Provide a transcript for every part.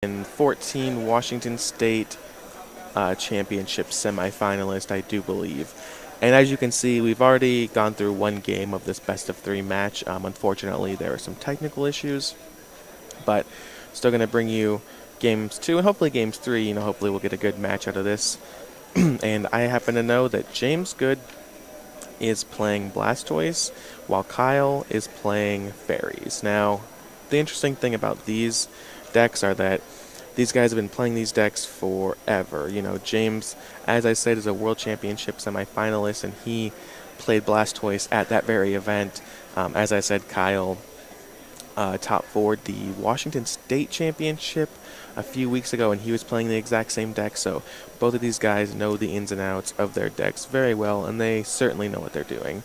and 14 Washington State championship semifinalist, I do believe. And as you can see, we've already gone through one game of this best of three match. Unfortunately, there are some technical issues, but still going to bring you games two and hopefully games three. Hopefully we'll get a good match out of this. And I happen to know that James Good is playing Blastoise, while Kyle is playing Fairies. Now, the interesting thing about these decks are that these guys have been playing these decks forever. James, as I said, is a World Championship semifinalist, and he played Blastoise at that very event. As I said, Kyle top forward the Washington State Championship a few weeks ago, and he was playing the exact same deck. So both of these guys know the ins and outs of their decks very well, and they certainly know what they're doing.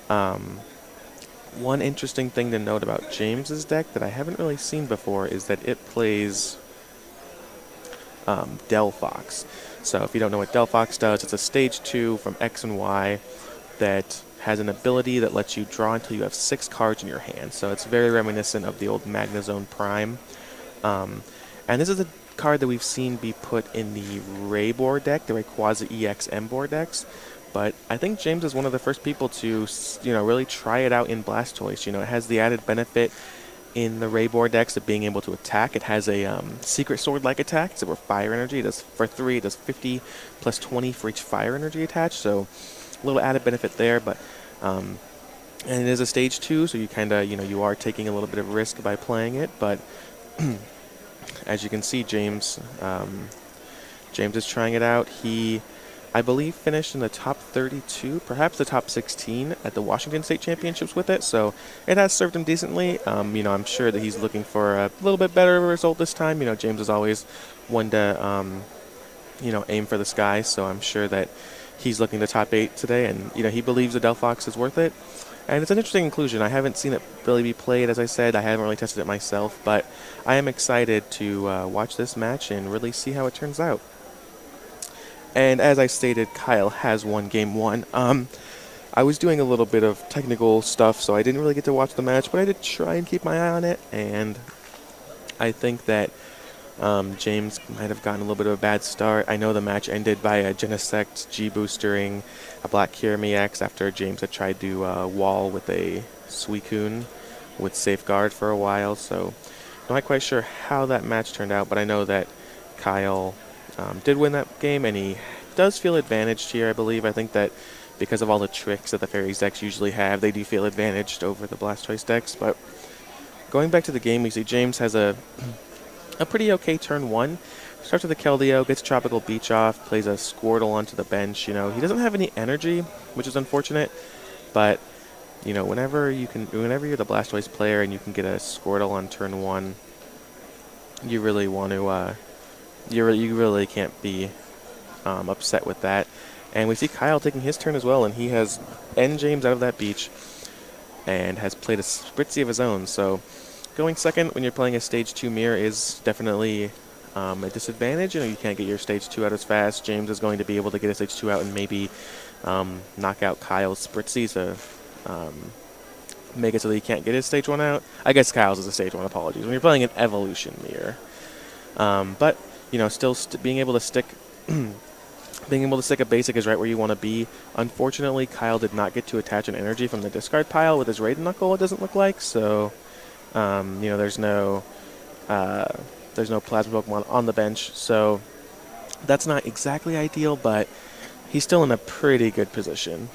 One interesting thing to note about James's deck that I haven't really seen before is that it plays Delphox. So if you don't know what Delphox does, it's a stage 2 from X and Y that has an ability that lets you draw until you have 6 cards in your hand. So it's very reminiscent of the old Magnezone Prime. And this is a card that we've seen be put in the Raybor deck, the Rayquaza EX Embor decks. But I think James is one of the first people to, really try it out in Blastoise. It has the added benefit in the Raybor decks of being able to attack. It has a Secret Sword-like attack, so for fire energy. It does for 3, it does 50 plus 20 for each fire energy attached. So a little added benefit there, but and it is a stage 2, so you kind of, you are taking a little bit of risk by playing it, but as you can see, James is trying it out. He, I believe, finished in the top 32, perhaps the top 16 at the Washington State Championships with it, so it has served him decently. I'm sure that he's looking for a little bit better result this time. James is always one to, aim for the sky, so I'm sure that he's looking to top 8 today, and, he believes the Delphox is worth it. And it's an interesting inclusion. I haven't seen it really be played, as I said. I haven't really tested it myself, but I am excited to watch this match and really see how it turns out. And as I stated, Kyle has won game 1. I was doing a little bit of technical stuff, so I didn't really get to watch the match, but I did try and keep my eye on it, and I think that James might have gotten a little bit of a bad start. I know the match ended by a Genesect G-boostering a Black Kyurem EX after James had tried to wall with a Suicune with Safeguard for a while, so I'm not quite sure how that match turned out, but I know that Kyle did win that game, and he does feel advantaged here, I believe. I think that because of all the tricks that the Fairies decks usually have, they do feel advantaged over the Blastoise decks. But going back to the game, we see James has a pretty okay turn 1. Starts with a Keldeo, gets Tropical Beach off, plays a Squirtle onto the bench. He doesn't have any energy, which is unfortunate, but whenever you're the Blastoise player and you can get a Squirtle on turn 1, you really want to you really can't be upset with that. And we see Kyle taking his turn as well, and he has N James out of that beach and has played a Spritzee of his own. So going second when you're playing a stage 2 mirror is definitely a disadvantage. You can't get your stage 2 out as fast. James is going to be able to get a stage 2 out and maybe knock out Kyle's Spritzee to make it so that he can't get his stage 1 out. I guess Kyle's is a stage 1, apologies. When you're playing an evolution mirror. But still being able to stick a basic is right where you want to be. Unfortunately, Kyle did not get to attach an energy from the discard pile with his Raiden Knuckle, it doesn't look like, so there's no Plasma Pokemon on the bench, so that's not exactly ideal, but he's still in a pretty good position.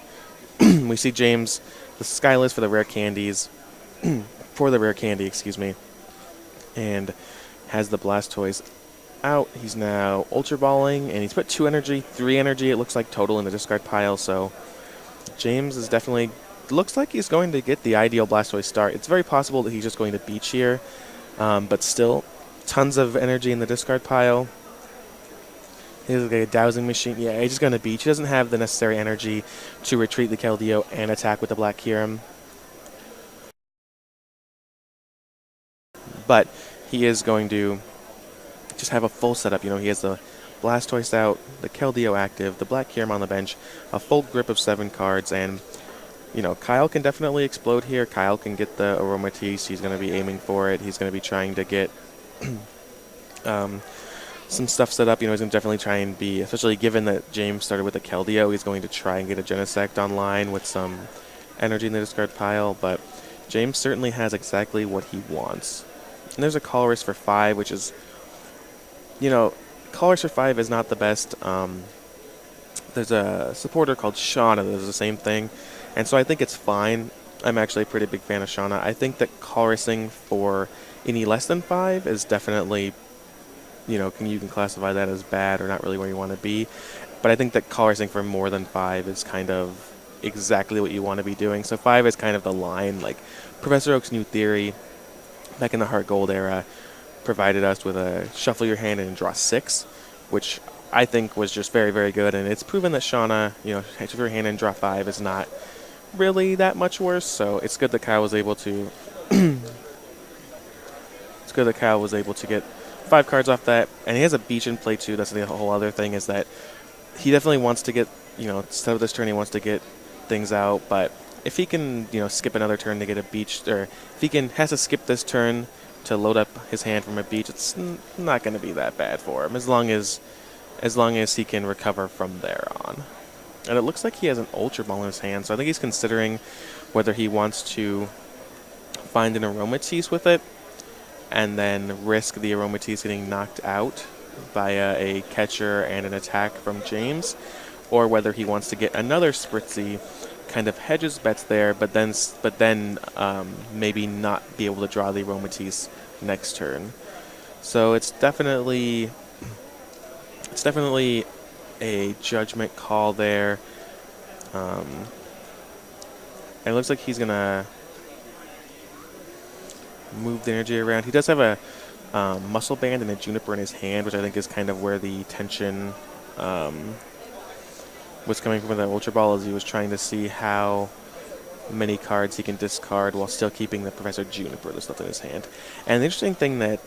We see James, the Skyless for the rare candies, and has the Blastoise out. He's now Ultra Balling, and he's put 2 energy, 3 energy, it looks like, total in the discard pile, so James is definitely, looks like he's going to get the ideal Blastoise start. It's very possible that he's just going to Beach here, but still, tons of energy in the discard pile. He's like a Dowsing Machine. Yeah, he's just going to Beach. He doesn't have the necessary energy to retreat the Keldeo and attack with the Black Kyurem. But he is going to just have a full setup. He has the Blastoise out, the Keldeo active, the Black Kyurem on the bench, a full grip of 7 cards, and Kyle can definitely explode here. Kyle can get the Aromatisse. He's going to be aiming for it. He's going to be trying to get some stuff set up. He's going to definitely try and be, especially given that James started with a Keldeo, he's going to try and get a Genesect online with some energy in the discard pile, but James certainly has exactly what he wants. And there's a Colress for 5, which is, Colress for 5 is not the best. There's a supporter called Shauna that does the same thing, and so I think it's fine. I'm actually a pretty big fan of Shauna. I think that Colressing for any less than 5 is definitely, you can classify that as bad or not really where you want to be. But I think that Colressing for more than 5 is kind of exactly what you want to be doing. So 5 is kind of the line. Like Professor Oak's new theory back in the Heart Gold era provided us with a shuffle your hand and draw 6, which I think was just very, very good. And it's proven that Shauna, shuffle your hand and draw 5 is not really that much worse. So it's good that Kyle was able to. It's good that Kyle was able to get 5 cards off that, and he has a beach in play too. That's the whole other thing, is that he definitely wants to get, instead of this turn, he wants to get things out. But if he can, skip another turn to get a beach, or if he has to skip this turn to load up his hand from a beach, it's not going to be that bad for him, as long as he can recover from there on. And it looks like he has an Ultra Ball in his hand, so I think he's considering whether he wants to find an Aromatisse with it and then risk the Aromatisse getting knocked out via a catcher and an attack from James, or whether he wants to get another Spritzy, kind of hedges bets there, but then maybe not be able to draw the Aromatisse next turn. So it's definitely a judgment call there. And it looks like he's gonna move the energy around. He does have a Muscle Band and a Juniper in his hand, which I think is kind of where the tension was coming from with that Ultra Ball, as he was trying to see how many cards he can discard while still keeping the Professor Juniper that's left in his hand. And the interesting thing that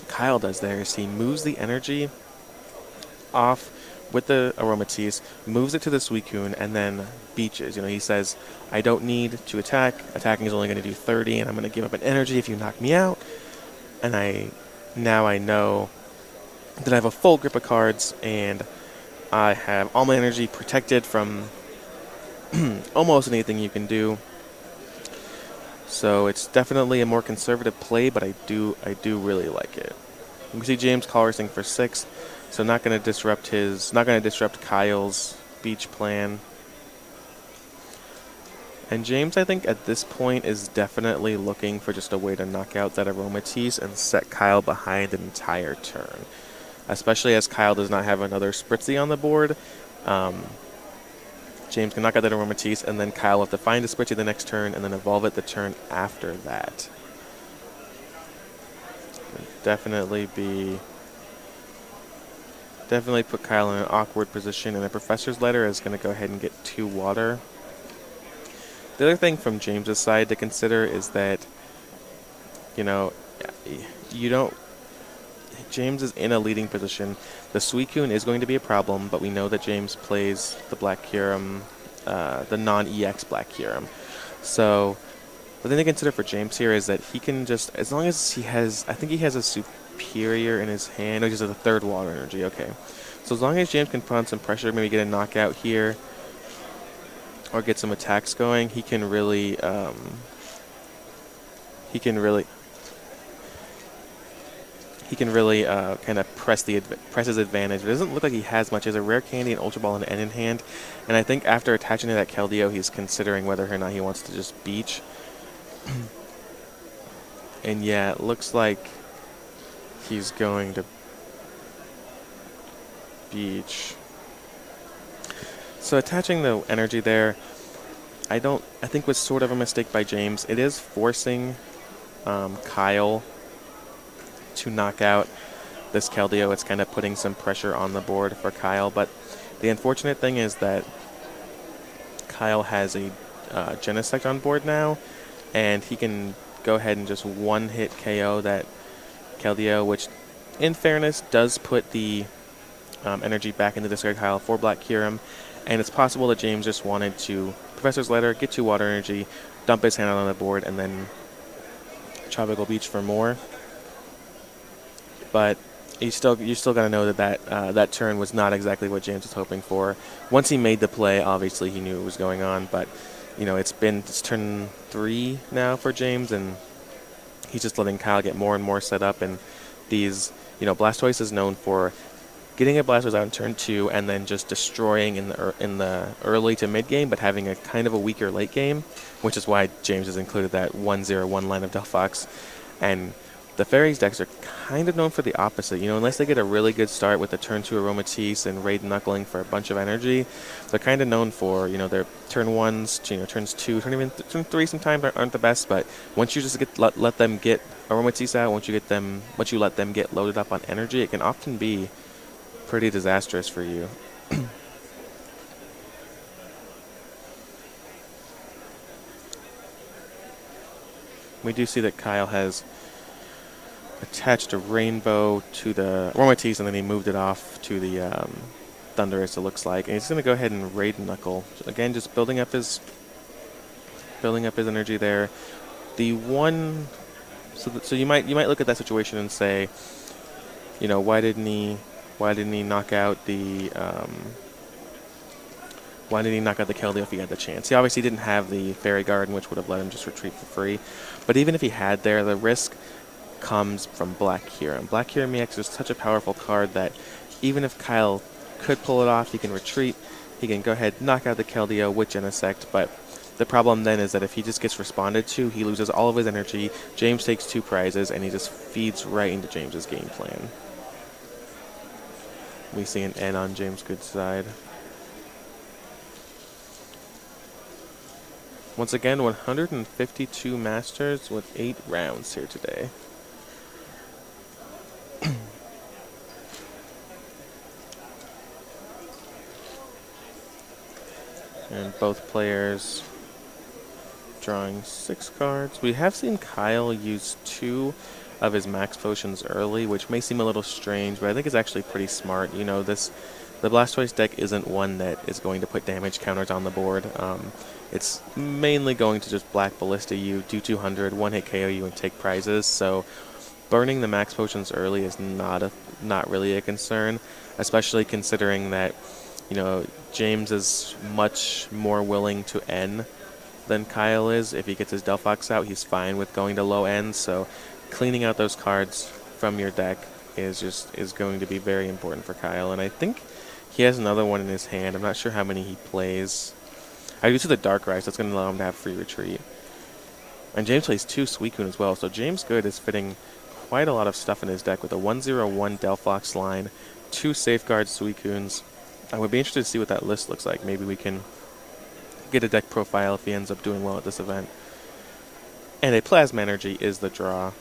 Kyle does there is he moves the energy off with the Aromatisse, moves it to the Suicune, and then beaches. He says, I don't need to attack. Attacking is only going to do 30, and I'm going to give up an energy if you knock me out. And now I know that I have a full grip of cards, and I have all my energy protected from almost anything you can do. So it's definitely a more conservative play, but I do really like it. You can see James Colressing for 6. So not going to disrupt Kyle's beach plan. And James, I think, at this point is definitely looking for just a way to knock out that Aromatisse and set Kyle behind an entire turn. Especially as Kyle does not have another Spritzy on the board. James can knock out that Aromatisse, and then Kyle will have to find a Spritzy the next turn and then evolve it the turn after that. Definitely put Kyle in an awkward position, and the Professor's Letter is going to go ahead and get 2 water. The other thing from James's side to consider is that, James is in a leading position. The Suicune is going to be a problem, but we know that James plays the Black Kyurem, the non-EX Black Kyurem. So the thing to consider for James here is that he can just, as long as he has a Superior in his hand. Oh, he just has a 3rd water energy. Okay. So as long as James can put on some pressure, maybe get a knockout here, or get some attacks going, he can really kind of press his advantage. It doesn't look like he has much. He has a Rare Candy, an Ultra Ball, and an N in hand. And I think after attaching to that Keldeo, he's considering whether or not he wants to just beach. And yeah, it looks like he's going to beach. So attaching the energy there, I think was sort of a mistake by James. It is forcing Kyle to knock out this Keldeo. It's kind of putting some pressure on the board for Kyle, but the unfortunate thing is that Kyle has a Genesect on board now, and he can go ahead and just one-hit KO that Keldeo, which, in fairness, does put the energy back into discard pile for Black Kyurem, and it's possible that James just wanted to Professor's Letter, get 2 water energy, dump his hand out on the board, and then Tropical Beach for more. But you still got to know that turn was not exactly what James was hoping for. Once he made the play, obviously he knew what was going on, but it's turn 3 now for James, and he's just letting Kyle get more and more set up. And these, Blastoise is known for getting a Blastoise out in turn 2 and then just destroying in the early to mid game, but having a kind of a weaker late game, which is why James has included that 1-0-1 line of Delphox. And the Fairies decks are kind of known for the opposite. Unless they get a really good start with the turn 2 Aromatisse and Raid Knuckling for a bunch of energy, they're kind of known for, their turn 1s, turns 2, turn 3 sometimes aren't the best, but once you just let them get Aromatisse out, once you let them get loaded up on energy, it can often be pretty disastrous for you. We do see that Kyle has attached a rainbow to the Aromatisse, and then he moved it off to the Thunderous, it looks like. And he's going to go ahead and Raid Knuckle. Again, just building up his energy there. The one, so you might look at that situation and say, why didn't he knock out the Keldeo if he had the chance? He obviously didn't have the Fairy Garden, which would have let him just retreat for free. But even if he had there, the risk comes from Black Hero. And Black Hero EX is such a powerful card that even if Kyle could pull it off, he can retreat, he can go ahead, knock out the Keldeo with Genesect, but the problem then is that if he just gets responded to, he loses all of his energy, James takes 2 prizes, and he just feeds right into James's game plan. We see an N on James' good side. Once again, 152 Masters with 8 rounds here today. And both players drawing 6 cards. We have seen Kyle use 2 of his max potions early, which may seem a little strange, but I think it's actually pretty smart. The Blastoise deck isn't one that is going to put damage counters on the board. It's mainly going to just Black Ballista you, do 200, one-hit KO you, and take prizes. So burning the max potions early is not really a concern, especially considering that James is much more willing to N than Kyle is. If he gets his Delphox out, he's fine with going to low end. So cleaning out those cards from your deck is going to be very important for Kyle. And I think he has another one in his hand. I'm not sure how many he plays. I do see the Darkrai, so that's going to allow him to have free retreat. And James plays 2 Suicune as well, so James Good is fitting quite a lot of stuff in his deck with a 1-0-1 Delphox line, 2 Safeguard Suicunes. I would be interested to see what that list looks like. Maybe we can get a deck profile if he ends up doing well at this event. And a Plasma Energy is the draw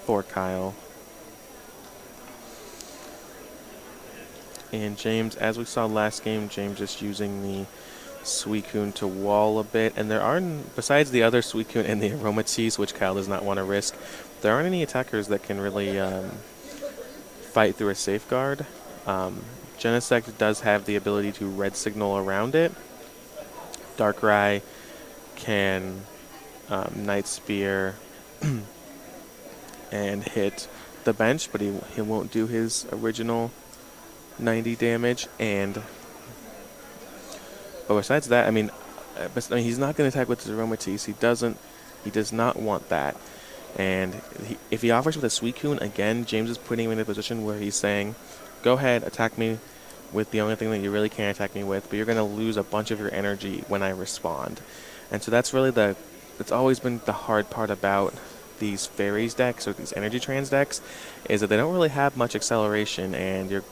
for Kyle. And James, as we saw last game, James just using the Suicune to wall a bit. And there aren't, besides the other Suicune and the Aromatisse, which Kyle does not want to risk, there aren't any attackers that can really fight through a Safeguard. Genesect does have the ability to red signal around it. Darkrai can Night Spear and hit the bench, but he won't do his original 90 damage. But besides that, he's not going to attack with his Aromatisse. He does not want that. And if he offers with a Suicune, again, James is putting him in a position where he's saying, go ahead, attack me with the only thing that you really can attack me with, but you're going to lose a bunch of your energy when I respond. And so that's really it's always been the hard part about these Fairies decks or these Energy Trans decks, is that they don't really have much acceleration, and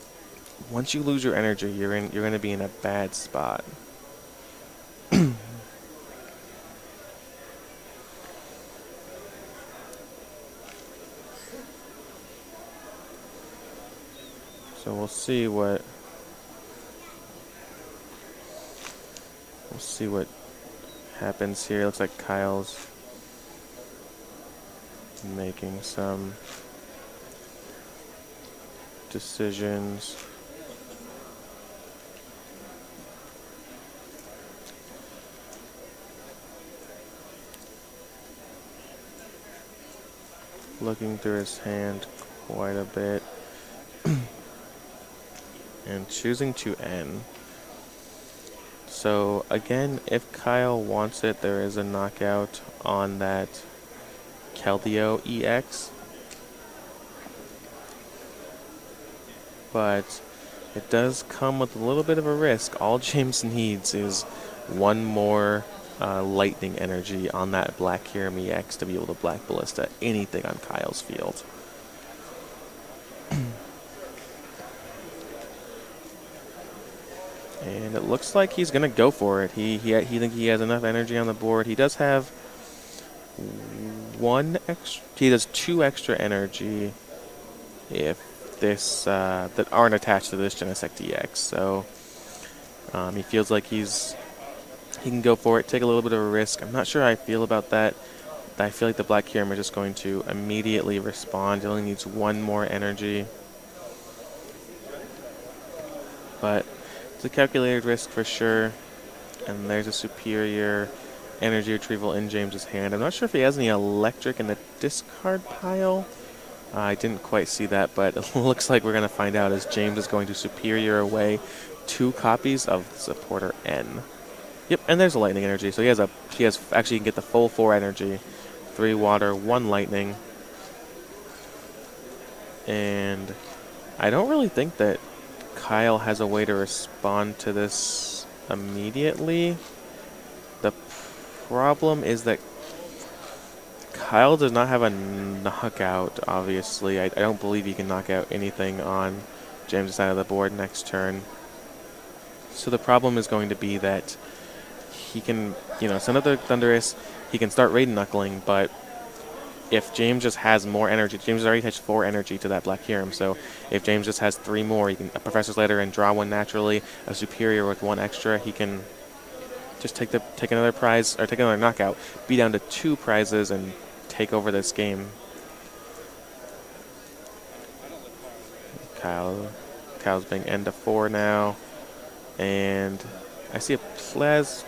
once you lose your energy, you're going to be in a bad spot. So we'll see what happens here. Looks like Kyle's making some decisions. Looking through his hand quite a bit. And choosing to end. So again, if Kyle wants it, there is a knockout on that Keldeo EX. But it does come with a little bit of a risk. All James needs is one more lightning energy on that Black Kyurem EX to be able to Black Ballista anything on Kyle's field. And it looks like he's going to go for it. He thinks he has enough energy on the board. He does have he does 2 extra energy if this that aren't attached to this Genesect EX. So he feels like he can go for it, take a little bit of a risk. I'm not sure how I feel about that. I feel like the Black Kyurem is just going to immediately respond. It only needs 1 more energy. But it's a calculated risk for sure. And there's a superior energy retrieval in James's hand. I'm not sure if he has any electric in the discard pile. I didn't quite see that, but it looks like we're going to find out as James is going to superior away 2 copies of Supporter N. Yep, and there's a lightning energy. So he actually can get the full 4 energy. 3 water, 1 lightning. And I don't really think that Kyle has a way to respond to this immediately. The problem is that Kyle does not have a knockout, obviously. I don't believe he can knock out anything on James' side of the board next turn. So the problem is going to be that he can, send up the Thundurus, he can start Raiden Knuckling, but if James just has more energy, James has already attached 4 energy to that Black Kyurem, so if James just has 3 more, he can a Professor's Letter and draw 1 naturally, a superior with 1 extra, he can just take another prize, or take another knockout, be down to 2 prizes, and take over this game. Kyle's being end to 4 now, and I see a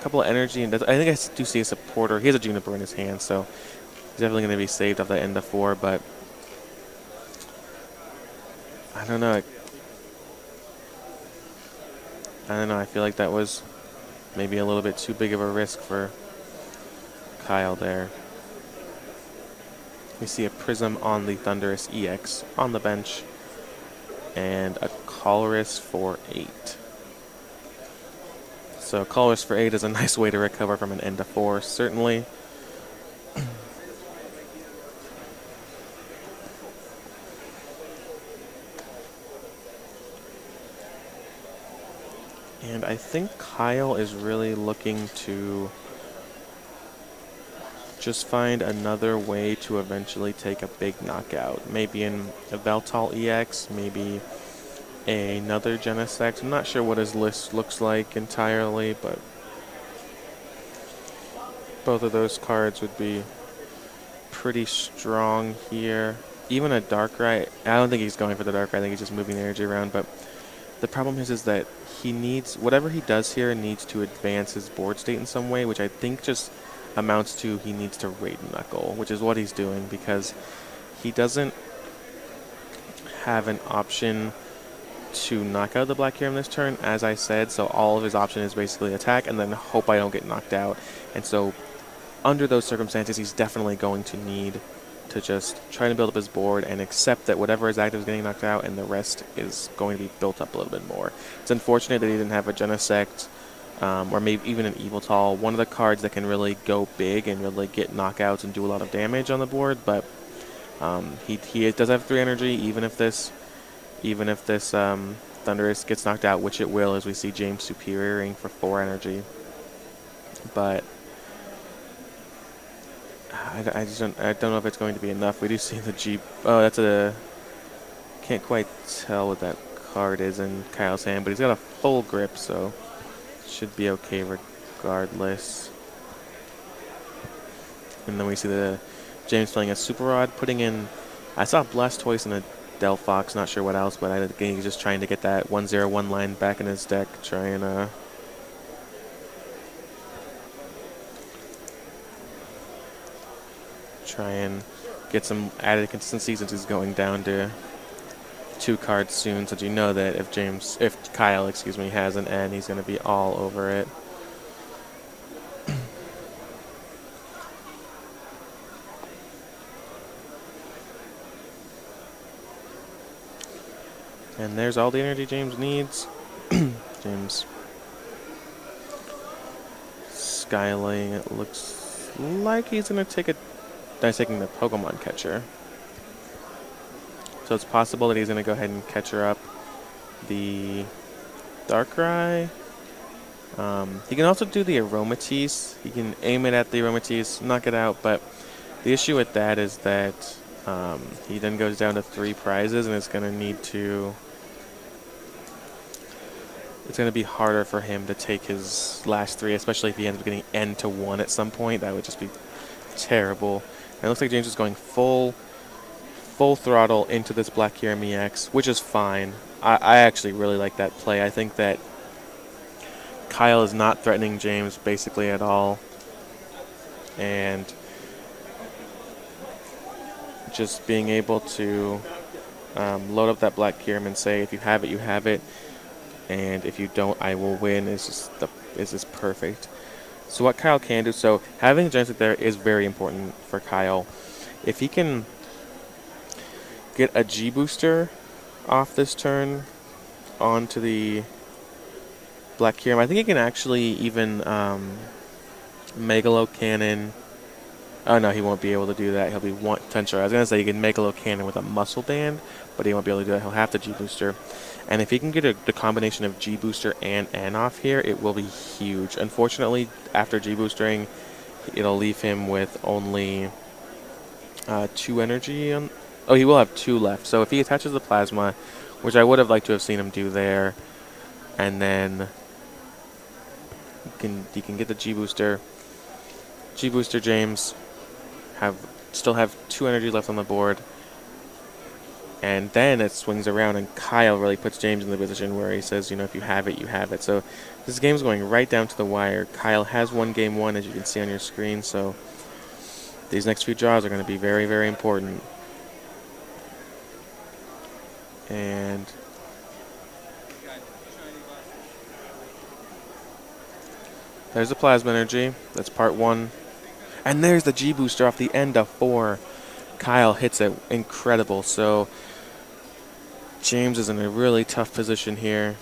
couple of energy, and I think I do see a supporter. He has a Juniper in his hand, so he's definitely going to be saved off that end of 4, but I don't know. I feel like that was maybe a little bit too big of a risk for Kyle there. We see a Prism on the Thundurus EX on the bench, and a Colress for 8. So Colress for 8 is a nice way to recover from an end to 4, certainly. And I think Kyle is really looking to just find another way to eventually take a big knockout. Maybe in a Veltal EX, maybe another Genesect. I'm not sure what his list looks like entirely, but both of those cards would be pretty strong here. Even a Darkrai, I don't think he's going for the Darkrai, I think he's just moving the energy around, but the problem is that he needs, whatever he does here needs to advance his board state in some way, which I think just amounts to he needs to Raiden Knuckle, which is what he's doing, because he doesn't have an option to knock out the Black Kyurem this turn, as I said, so all of his option is basically attack and then hope I don't get knocked out. And so under those circumstances, he's definitely going to need to just try to build up his board and accept that whatever is active is getting knocked out and the rest is going to be built up a little bit more. It's unfortunate that he didn't have a Genesect or maybe even an Eviltal, one of the cards that can really go big and really get knockouts and do a lot of damage on the board, but he does have 3 energy, even if this Thundurus gets knocked out, which it will, as we see James superioring for 4 energy. But I don't know if it's going to be enough. We do see the Jeep. Oh, can't quite tell what that card is in Kyle's hand, but he's got a full grip, so should be okay regardless. And then we see the James playing a Super Rod, putting in, I saw Blastoise and a Delphox, not sure what else, but I think he's just trying to get that 1/0/1 line back in his deck, try and get some added consistency since he's going down to 2 cards soon, so you know that if Kyle, excuse me, has an N, he's going to be all over it. And there's all the energy James needs. James Skyling, it looks like he's going to take a... He's taking the Pokemon catcher. So it's possible that he's going to go ahead and catcher up the Darkrai. He can also do the Aromatisse. He can aim it at the Aromatisse, knock it out, but the issue with that is that he then goes down to 3 prizes, and it's going to need to... It's going to be harder for him to take his last 3, especially if he ends up getting N to 1 at some point. That would just be terrible. And it looks like James is going full throttle into this Black Kyurem EX, which is fine. I actually really like that play. I think that Kyle is not threatening James basically at all. And just being able to load up that Black Kyurem and say, if you have it, you have it. And if you don't, I will win is just perfect. So what Kyle can do, so having Genetic there is very important for Kyle. If he can get a G-Booster off this turn onto the Black Kyurem, I think he can actually even Megalo Cannon. Oh no, he won't be able to do that. He'll be one Tensor. I was going to say he can Megalo Cannon with a Muscle Band, but he won't be able to do that. He'll have the G-Booster. And if he can get the combination of G-Booster and N off here, it will be huge. Unfortunately, after G-Boostering, it'll leave him with only 2 energy. Oh, he will have 2 left. So if he attaches the Plasma, which I would have liked to have seen him do there, and then he can get the G-Booster. G-Booster James still have 2 energy left on the board. And then it swings around, and Kyle really puts James in the position where he says, you know, if you have it, you have it. So this game's going right down to the wire. Kyle has won game 1, as you can see on your screen. So these next few draws are going to be very, very important. And there's the Plasma Energy. That's part 1. And there's the G-Booster off the end of 4. Kyle hits it incredible. So James is in a really tough position here.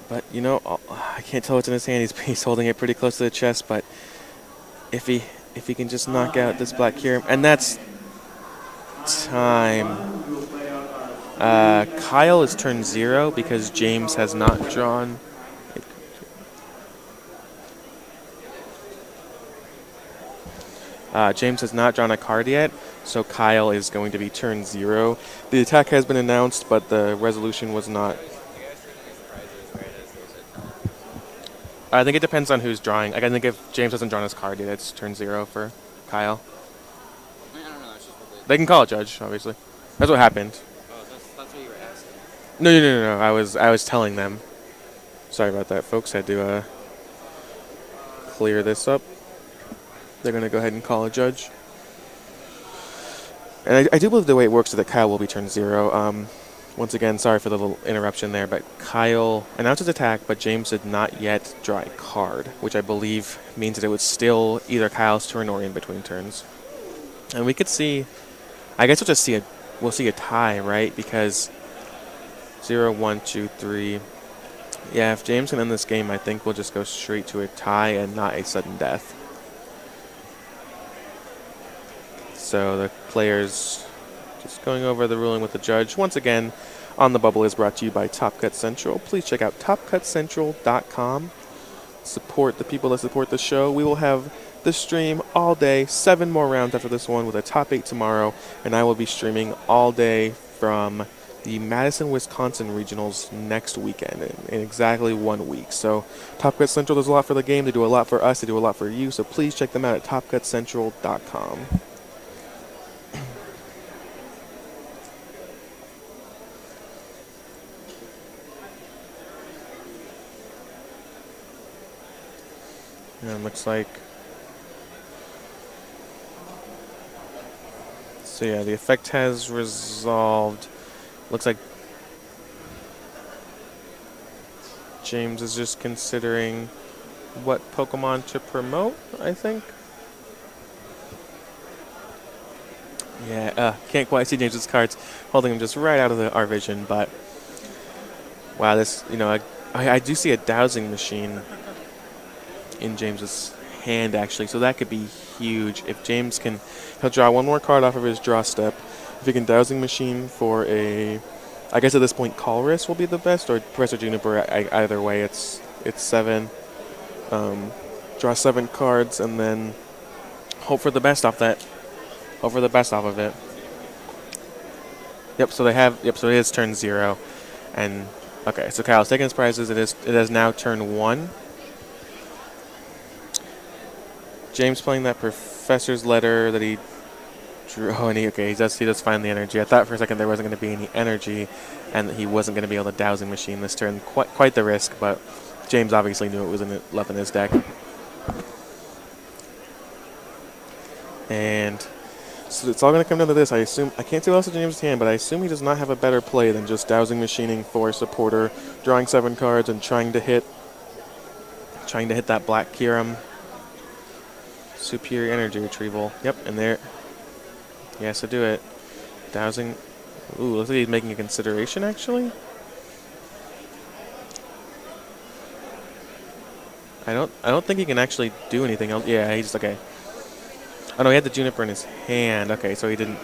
But, you know, I can't tell what's in his hand. He's holding it pretty close to the chest. But if he can just knock out this Black Kyurem, and that's time. Kyle is turn 0 because James has not drawn. James has not drawn a card yet, so Kyle is going to be turn 0. The attack has been announced, but the resolution was not. I think it depends on who's drawing. I think if James hasn't drawn his card yet, it's turn 0 for Kyle. I don't know. It's just what they can call a judge, obviously. That's what happened. Oh, that's what you were asking. No. I was telling them. Sorry about that, folks. Had to clear this up. They're going to go ahead and call a judge. And I do believe the way it works is that Kyle will be turn 0. Once again, sorry for the little interruption there, but Kyle announced his attack, but James did not yet draw a card, which I believe means that it was still either Kyle's turn or in between turns. And we could see, I guess we'll see a tie, right? Because 0, 1, 2, 3. Yeah, if James can end this game, I think we'll just go straight to a tie and not a sudden death. So the players just going over the ruling with the judge. Once again, On the Bubble is brought to you by Top Cut Central. Please check out topcutcentral.com. Support the people that support the show. We will have the stream all day, 7 more rounds after this one with a top 8 tomorrow, and I will be streaming all day from the Madison, Wisconsin regionals next weekend in exactly 1 week. So Top Cut Central does a lot for the game. They do a lot for us. They do a lot for you. So please check them out at topcutcentral.com. And looks like So yeah, the effect has resolved. Looks like James is just considering what Pokemon to promote, I think. Yeah, can't quite see James's cards, holding him just right out of our vision, but wow, this, I do see a dowsing machine in James's hand, actually, so that could be huge. If James can, he'll draw one more card off of his draw step. If he can dowsing machine for a, I guess at this point, Colress will be the best, or Professor Juniper, either way, it's 7. Draw 7 cards, and then hope for the best off that. Hope for the best off of it. Yep, so so it is turn 0. And, okay, so Kyle's taking his prizes. It is now turn 1. James playing that Professor's Letter that he drew. Oh, and he does find the energy. I thought for a second there wasn't going to be any energy, and that he wasn't going to be able to dowsing machine this turn. Quite the risk, but James obviously knew it was left in his deck. And so it's all going to come down to this. I assume, I can't see what else in James' hand, but I assume he does not have a better play than just dowsing machining for supporter, drawing 7 cards, and trying to hit that Black Kyurem. Superior energy retrieval. Yep, and there. He has to do it. Dowsing. Ooh, looks like he's making a consideration, actually. I don't think he can actually do anything else. Yeah, he's okay. Oh no, he had the Juniper in his hand. Okay, so he didn't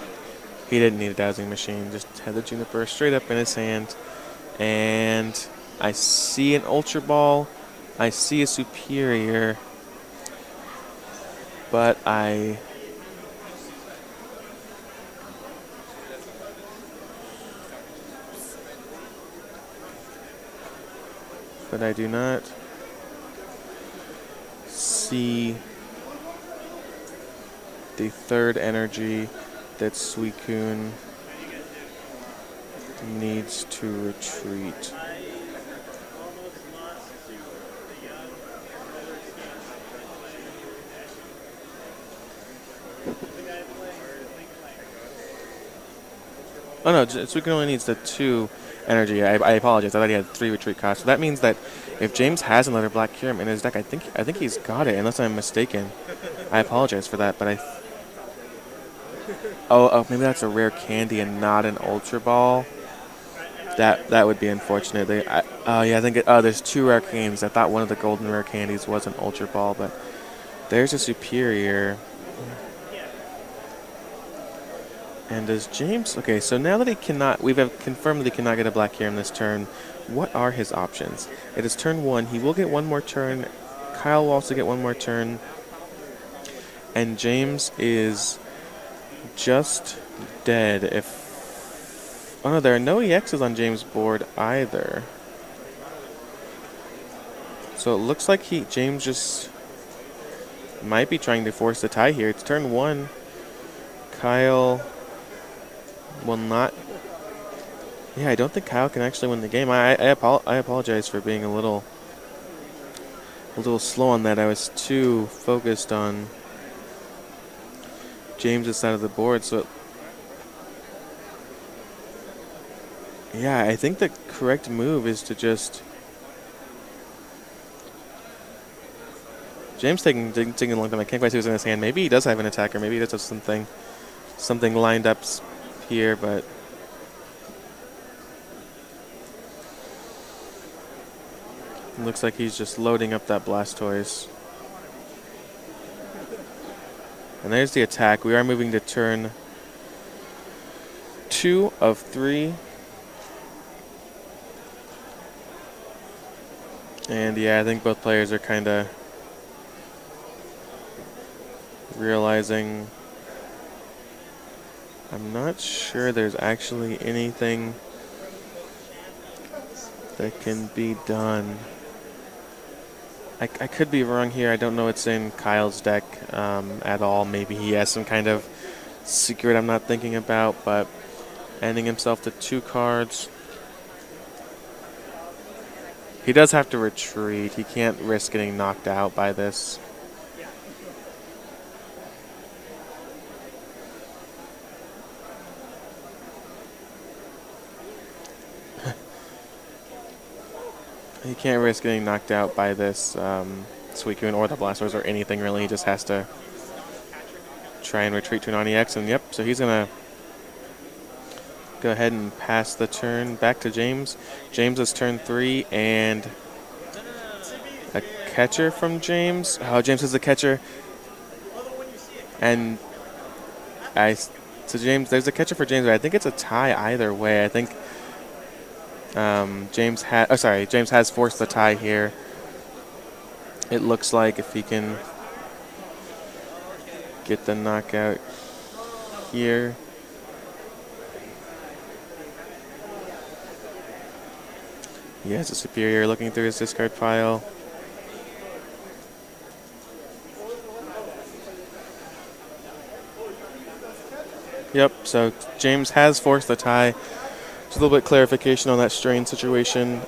need a dowsing machine. Just had the Juniper straight up in his hand. And I see an Ultra Ball. I see a Superior. But I do not see the third energy that Suicune needs to retreat. Oh no, Suicune only needs the 2 energy. I apologize. I thought he had 3 retreat costs. So that means that if James has another Black Kyurem in his deck, I think he's got it, unless I'm mistaken. I apologize for that, but oh, maybe that's a rare candy and not an Ultra Ball. That would be unfortunate. I think there's 2 rare candies. I thought one of the golden rare candies was an Ultra Ball, but there's a Superior. And does James... Okay, so now that he cannot... We have confirmed that he cannot get a Black Kyurem this turn. What are his options? It is turn 1. He will get 1 more turn. Kyle will also get 1 more turn. And James is just dead if... Oh no, there are no EXs on James' board either. So it looks like James just might be trying to force the tie here. It's turn 1. Kyle will not... Yeah, I don't think Kyle can actually win the game. I apologize for being a little slow on that. I was too focused on James' side of the board. So yeah, I think the correct move is to just... James taking a long time. I can't quite see what's in his hand. Maybe he does have an attacker. Maybe he does have something lined up here, but looks like he's just loading up that Blastoise. And there's the attack. We are moving to turn 2 of 3. And yeah, I think both players are kind of realizing... I'm not sure there's actually anything that can be done. I could be wrong here. I don't know what's in Kyle's deck at all. Maybe he has some kind of secret I'm not thinking about, but ending himself to 2 cards. He does have to retreat. He can't risk getting knocked out by this. He can't risk getting knocked out by this Suicune or the Blastoise or anything really. He just has to try and retreat to an OniX. And yep, so he's going to go ahead and pass the turn back to James. James is turn 3 and a catcher from James. Oh, James is the catcher. And so James, there's a catcher for James, but I think it's a tie either way. I think James has forced the tie here. It looks like if he can get the knockout here. He has a superior looking through his discard pile. Yep, so James has forced the tie. Just a little bit clarification on that strain situation.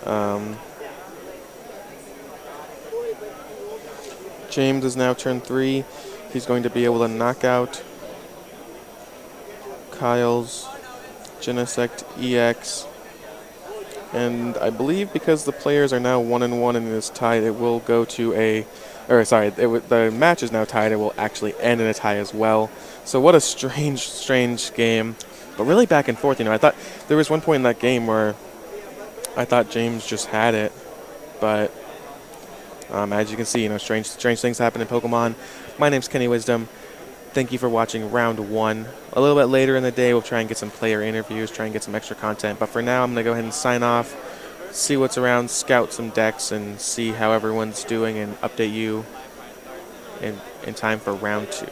James is now turn 3. He's going to be able to knock out Kyle's Genesect EX. And I believe because the players are now 1-1 and it is tied, it will go to the match is now tied. It will actually end in a tie as well. So what a strange game. But really back and forth, I thought there was one point in that game where I thought James just had it. But as you can see, strange things happen in Pokemon. My name's Kenny Wisdom. Thank you for watching round 1. A little bit later in the day, we'll try and get some player interviews, try and get some extra content. But for now, I'm going to go ahead and sign off, see what's around, scout some decks, and see how everyone's doing, and update you in time for round 2.